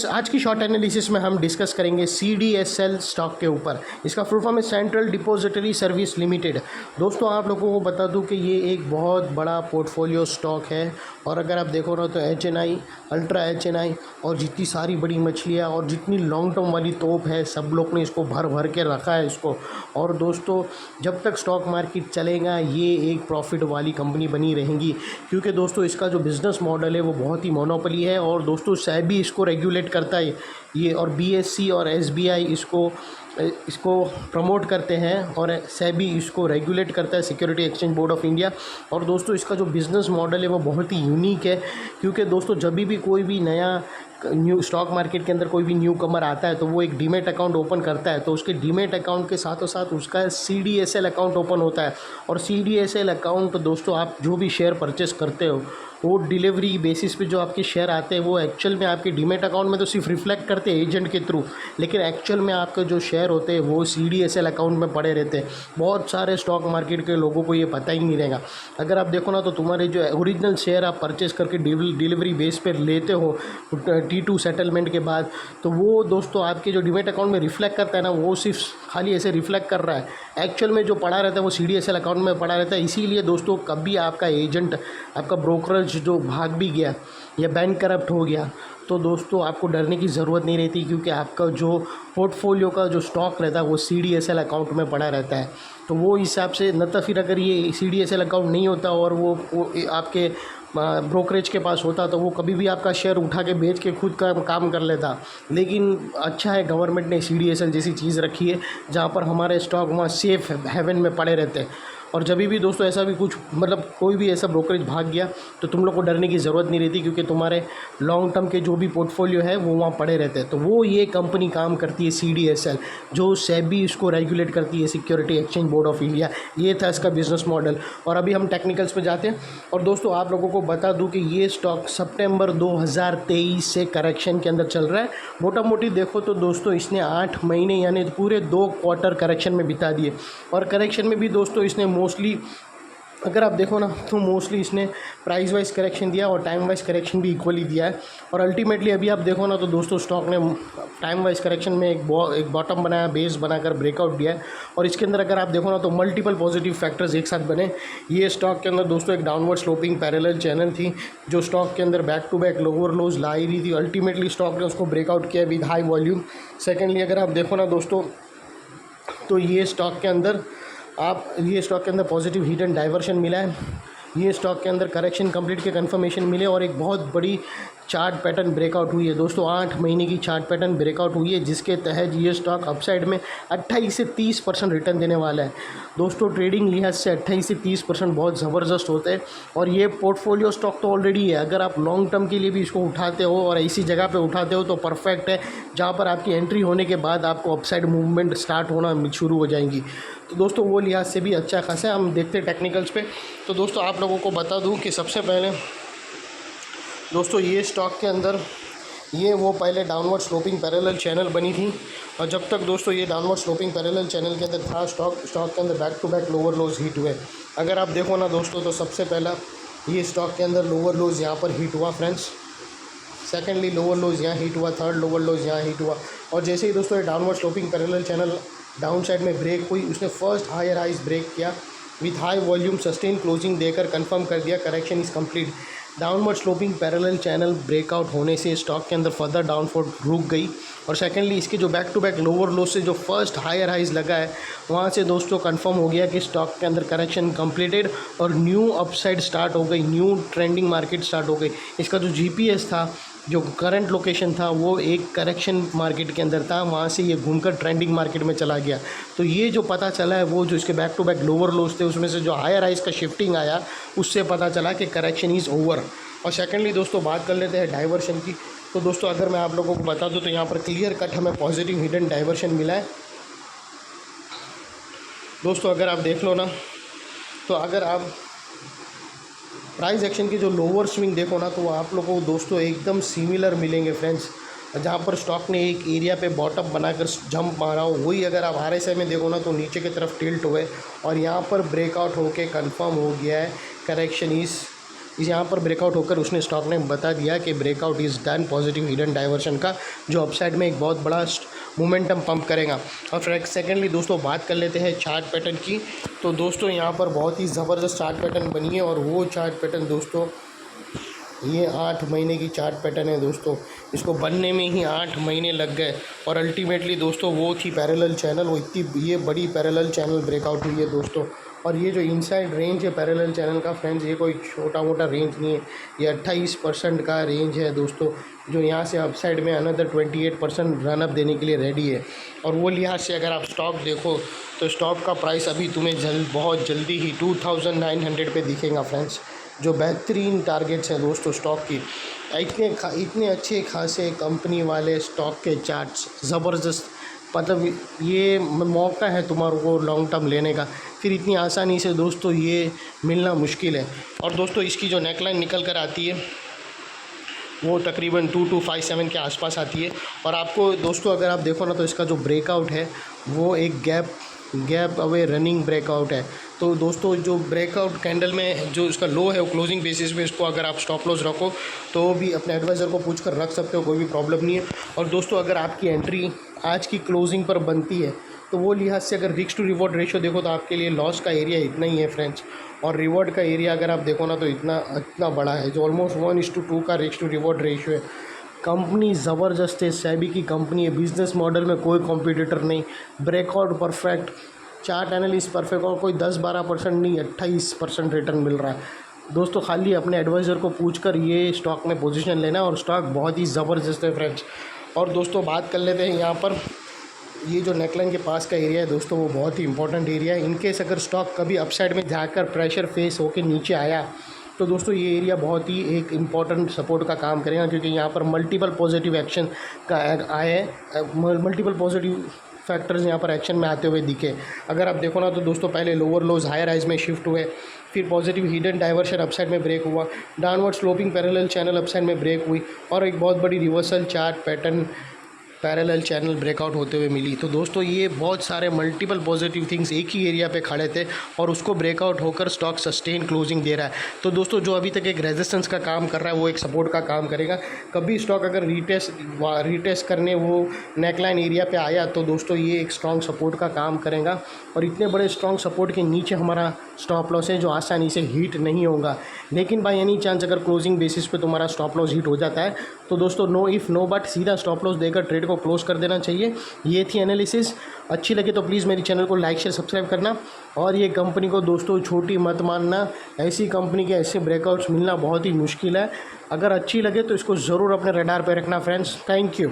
आज की short analysis में हम डिस्कस करेंगे CDSL स्टॉक के ऊपर। इसका फुल फॉर्म है सेंट्रल डिपॉजिटरी सर्विस लिमिटेड। दोस्तों आप लोगों को बता दूं कि ये एक बहुत बड़ा पोर्टफोलियो स्टॉक है और अगर आप देखो ना तो HNI, अल्ट्रा HNI और जितनी सारी बड़ी मछलियाँ और जितनी लॉन्ग टर्म वाली तोप है सब लोग ने इसको भर भर के रखा है इसको। और दोस्तों जब तक स्टॉक मार्केट चलेगा ये एक प्रॉफिट वाली कंपनी बनी रहेंगी, क्योंकि दोस्तों इसका जो बिज़नेस मॉडल है वो बहुत ही मोनोपोली है और दोस्तों सेबी इसको रेगुलेट करता है ये, और BSE और SBI इसको प्रमोट करते हैं और सेबी इसको रेगुलेट करता है, security exchange board of India. और दोस्तों इसका जो बिज़नेस मॉडल है वो बहुत ही यूनिक है, क्योंकि दोस्तों जब भी कोई भी नया न्यू स्टॉक मार्केट के अंदर कोई भी न्यू कमर आता है तो वो एक डीमेट अकाउंट ओपन करता है, तो उसके डीमेट अकाउंट के साथों साथ उसका CDSL अकाउंट ओपन होता है। और CDSL अकाउंट दोस्तों आप जो भी शेयर परचेस करते हो वो डिलीवरी बेसिस पे जो आपके शेयर आते हैं वो एक्चुअल में आपके डीमेट अकाउंट में तो सिर्फ रिफ्लेक्ट करते हैं एजेंट के थ्रू, लेकिन एक्चुअल में आपके जो शेयर होते हैं वो CDSL अकाउंट में पड़े रहते हैं। बहुत सारे स्टॉक मार्केट के लोगों को ये पता ही नहीं रहेगा। अगर आप देखो ना तो तुम्हारे जो ओरिजिनल शेयर आप परचेस करके डिलीवरी बेस पर लेते हो T2 सेटलमेंट के बाद, तो वो दोस्तों आपके जो डीमेट अकाउंट में रिफ्लेक्ट करता है ना वो सिर्फ खाली ऐसे रिफ्लेक्ट कर रहा है, एक्चुअल में जो पड़ा रहता है वो CDSL अकाउंट में पड़ा रहता है। इसीलिए दोस्तों कभी आपका एजेंट, आपका ब्रोकरेज जो भाग भी गया या बैंक करप्ट हो गया तो दोस्तों आपको डरने की ज़रूरत नहीं रहती, क्योंकि आपका जो पोर्टफोलियो का जो स्टॉक रहता है वो CDSL अकाउंट में पड़ा रहता है। तो वो हिसाब से न तो फिर अगर ये CDSL अकाउंट नहीं होता और वो आपके ब्रोकरेज के पास होता तो वो कभी भी आपका शेयर उठा के बेच के खुद का काम कर लेता। लेकिन अच्छा है गवर्नमेंट ने CDSL जैसी चीज़ रखी है जहाँ पर हमारे स्टॉक वहाँ सेफ हेवन में पड़े रहते हैं। और जब भी दोस्तों ऐसा भी कुछ मतलब कोई भी ऐसा ब्रोकरेज भाग गया तो तुम लोग को डरने की ज़रूरत नहीं रहती, क्योंकि तुम्हारे लॉन्ग टर्म के जो भी पोर्टफोलियो है वो वहाँ पड़े रहते हैं। तो वो ये कंपनी काम करती है CDSL, जो सेबी इसको रेगुलेट करती है, security exchange board of India. ये था इसका बिज़नेस मॉडल। और अभी हम टेक्निकल्स पे जाते हैं। और दोस्तों आप लोगों को बता दूं कि ये स्टॉक सितंबर 2023 से करेक्शन के अंदर चल रहा है। मोटा मोटी देखो तो दोस्तों इसने 8 महीने यानी पूरे 2 क्वार्टर करेक्शन में बिता दिए। और करेक्शन में भी दोस्तों इसने मोस्टली अगर आप देखो ना तो मोस्टली इसने प्राइस वाइज करेक्शन दिया और टाइम वाइज करेक्शन भी इक्वली दिया है। और अल्टीमेटली अभी आप देखो ना तो दोस्तों स्टॉक ने टाइम वाइज करेक्शन में एक बॉटम बनाया, बेस बनाकर ब्रेकआउट दिया है। और इसके अंदर अगर आप देखो ना तो मल्टीपल पॉजिटिव फैक्टर्स एक साथ बने। ये स्टॉक के अंदर दोस्तों एक डाउनवर्ड स्लोपिंग पैरेलल चैनल थी जो स्टॉक के अंदर back to back lower lows ला रही थी। अल्टीमेटली स्टॉक ने उसको ब्रेकआउट किया विद हाई वॉल्यूम। सेकेंडली अगर आप देखो ना दोस्तों तो ये स्टॉक के अंदर पॉजिटिव हीट एंड डाइवर्शन मिला है। ये स्टॉक के अंदर करेक्शन कंप्लीट के कंफर्मेशन मिले और एक बहुत बड़ी चार्ट पैटर्न ब्रेकआउट हुई है दोस्तों। 8 महीने की चार्ट पैटर्न ब्रेकआउट हुई है, जिसके तहत ये स्टॉक अपसाइड में 28 से 30% रिटर्न देने वाला है दोस्तों। ट्रेडिंग लिहाज से 28 से 30% बहुत ज़बरदस्त होते हैं। और ये पोर्टफोलियो स्टॉक तो ऑलरेडी है, अगर आप लॉन्ग टर्म के लिए भी इसको उठाते हो और ऐसी जगह पे उठाते हो तो परफेक्ट है, जहाँ पर आपकी एंट्री होने के बाद आपको अपसाइड मूवमेंट स्टार्ट होना शुरू हो जाएंगी। तो दोस्तों वो लिहाज से भी अच्छा खासा है। हम देखते हैं टेक्निकल्स पे। तो दोस्तों आप लोगों को बता दूं कि सबसे पहले दोस्तों ये स्टॉक के अंदर वो पहले डाउनवर्ड स्लोपिंग पैरेलल चैनल बनी थी, और जब तक दोस्तों ये डाउनवर्ड स्लोपिंग पैरेलल चैनल के अंदर था स्टॉक के अंदर back to back lower lows hit हुए। अगर आप देखो ना दोस्तों तो सबसे पहला ये स्टॉक के अंदर लोअर लोज यहाँ पर हिट हुआ फ्रेंड्स। सेकेंडली लोअर लोज यहाँ हिट हुआ, थर्ड लोअर लोज यहाँ हिट हुआ। और जैसे ही दोस्तों ये downward sloping parallel channel down side में ब्रेक हुई, उसने फर्स्ट हायर हाइज ब्रेक किया with high volume sustain closing देकर कंफर्म कर दिया correction is complete. Downward sloping parallel channel breakout होने से स्टॉक के अंदर फर्दर डाउनफॉल रुक गई। और सेकेंडली इसके जो back to back lower low से जो फर्स्ट हायर हाइज लगा है वहाँ से दोस्तों कंफर्म हो गया कि स्टॉक के अंदर करेक्शन कंप्लीटेड और न्यू अपसाइड स्टार्ट हो गई, न्यू ट्रेंडिंग मार्केट स्टार्ट हो गई। इसका जो GPS था, जो करंट लोकेशन था, वो एक करेक्शन मार्केट के अंदर था, वहाँ से ये घूमकर ट्रेंडिंग मार्केट में चला गया। तो ये जो पता चला है वो जो इसके back to back lower lows थे उसमें से जो हायर हाइज का शिफ्टिंग आया उससे पता चला कि करेक्शन इज़ ओवर। और सेकेंडली दोस्तों बात कर लेते हैं डाइवर्शन की। तो दोस्तों अगर मैं आप लोगों को बता दूं तो यहाँ पर क्लियर कट हमें पॉजिटिव हिडन डाइवर्शन मिला है दोस्तों। अगर आप देख लो ना तो अगर आप प्राइस एक्शन की जो लोअर स्विंग देखो ना तो आप लोगों को दोस्तों एकदम सिमिलर मिलेंगे फ्रेंड्स, जहाँ पर स्टॉक ने एक एरिया पे बॉटम बनाकर जंप मारा हो, वही अगर आप RSI में देखो ना तो नीचे की तरफ टिल्ट हुए और यहाँ पर ब्रेकआउट होके कंफर्म हो गया है करेक्शन इज़ इस यहाँ पर ब्रेकआउट होकर उसने स्टॉक ने बता दिया कि breakout is done, positive hidden diversion का, जो अपसाइड में एक बहुत बड़ा मोमेंटम पंप करेगा। और फिर सेकेंडली दोस्तों बात कर लेते हैं चार्ट पैटर्न की। तो दोस्तों यहाँ पर बहुत ही ज़बरदस्त चार्ट पैटर्न बनी है, और वो चार्ट पैटर्न दोस्तों ये 8 महीने की चार्ट पैटर्न है दोस्तों। इसको बनने में ही 8 महीने लग गए, और अल्टीमेटली दोस्तों वो थी पैरेलल चैनल, वो इतनी ये बड़ी पैरेलल चैनल ब्रेकआउट हुई है दोस्तों। और ये जो इनसाइड रेंज है पैरेलल चैनल का फ्रेंड्स, ये कोई छोटा मोटा रेंज नहीं है, ये 28% का रेंज है दोस्तों, जो यहाँ से अपसाइड में अनदर 28% रनअप देने के लिए रेडी है। और वो लिहाज से अगर आप स्टॉक देखो तो स्टॉक का प्राइस अभी तुम्हें बहुत जल्दी ही 2900 पे दिखेगा फ्रेंड्स, जो बेहतरीन टारगेट्स हैं दोस्तों स्टॉक की। इतने अच्छे खासे कंपनी वाले स्टॉक के चार्ट्स ज़बरदस्त, मतलब ये मौका है तुम्हारे को लॉन्ग टर्म लेने का, फिर इतनी आसानी से दोस्तों ये मिलना मुश्किल है। और दोस्तों इसकी जो नेकलाइन निकल कर आती है वो तकरीबन 2257 के आसपास आती है। और आपको दोस्तों अगर आप देखो ना तो इसका जो ब्रेकआउट है वो एक गैप अवे रनिंग ब्रेकआउट है। तो दोस्तों जो ब्रेकआउट कैंडल में जो इसका लो है वो क्लोजिंग बेसिस पे इसको अगर आप स्टॉप लॉस रखो तो भी अपने एडवाइज़र को पूछ कर रख सकते हो, कोई भी प्रॉब्लम नहीं है। और दोस्तों अगर आपकी एंट्री आज की क्लोजिंग पर बनती है तो वो लिहाज से अगर रिस्क टू रिवॉर्ड रेशियो देखो तो आपके लिए लॉस का एरिया इतना ही है फ्रेंड्स, और रिवॉर्ड का एरिया अगर आप देखो ना तो इतना बड़ा है, जो ऑलमोस्ट 1:2 का रिस्क टू रिवॉर्ड रेशियो है। कंपनी ज़बरदस्त है, सेबी की कंपनी है, बिज़नेस मॉडल में कोई कॉम्पिटिटर नहीं, breakout perfect, chart analyst perfect, और कोई 10-12% नहीं 28% रिटर्न मिल रहा है दोस्तों। खाली अपने एडवाइज़र को पूछकर ये स्टॉक में पोजीशन लेना, और स्टॉक बहुत ही ज़बरदस्त है फ्रेंड्स। और दोस्तों बात कर लेते हैं यहाँ पर ये जो नेकलाइन के पास का एरिया है दोस्तों, वो बहुत ही इंपॉर्टेंट एरिया है। इनकेस अगर स्टॉक कभी अपसाइड में जाकर प्रेशर फेस होकर नीचे आया तो दोस्तों ये एरिया बहुत ही एक इम्पॉर्टेंट सपोर्ट का काम करेगा, क्योंकि यहाँ पर मल्टीपल पॉजिटिव एक्शन का आए है, मल्टीपल पॉजिटिव फैक्टर्स यहाँ पर एक्शन में आते हुए दिखे। अगर आप देखो ना तो दोस्तों पहले लोअर लोज हायर हाइज में शिफ्ट हुए, फिर पॉजिटिव हिडन डाइवर्शन अपसाइड में ब्रेक हुआ, downward sloping parallel channel upside में ब्रेक हुई, और एक बहुत बड़ी reversal chart pattern parallel channel breakout होते हुए मिली। तो दोस्तों ये बहुत सारे मल्टीपल पॉजिटिव थिंग्स एक ही एरिया पे खड़े थे, और उसको ब्रेकआउट होकर स्टॉक सस्टेन क्लोजिंग दे रहा है। तो दोस्तों जो अभी तक एक रेजिस्टेंस का काम कर रहा है वो एक सपोर्ट का काम करेगा। कभी स्टॉक अगर रीटेस्ट करने वो नेकलाइन एरिया पे आया तो दोस्तों ये एक स्ट्रॉन्ग सपोर्ट का काम करेगा, और इतने बड़े स्ट्रॉन्ग सपोर्ट के नीचे हमारा स्टॉप लॉस है जो आसानी से हीट नहीं होगा। लेकिन बाय एनी चांस अगर क्लोजिंग बेसिस पे तुम्हारा स्टॉप लॉस हीट हो जाता है तो दोस्तों नो इफ़ नो बट सीधा स्टॉप लॉस देकर ट्रेड को क्लोज कर देना चाहिए। ये थी एनालिसिस। अच्छी लगे तो प्लीज़ मेरी चैनल को लाइक शेयर सब्सक्राइब करना, और ये कंपनी को दोस्तों छोटी मत मानना, ऐसी कंपनी के ऐसे ब्रेकआउट्स मिलना बहुत ही मुश्किल है। अगर अच्छी लगे तो इसको ज़रूर अपने रडार पर रखना फ्रेंड्स। Thank you.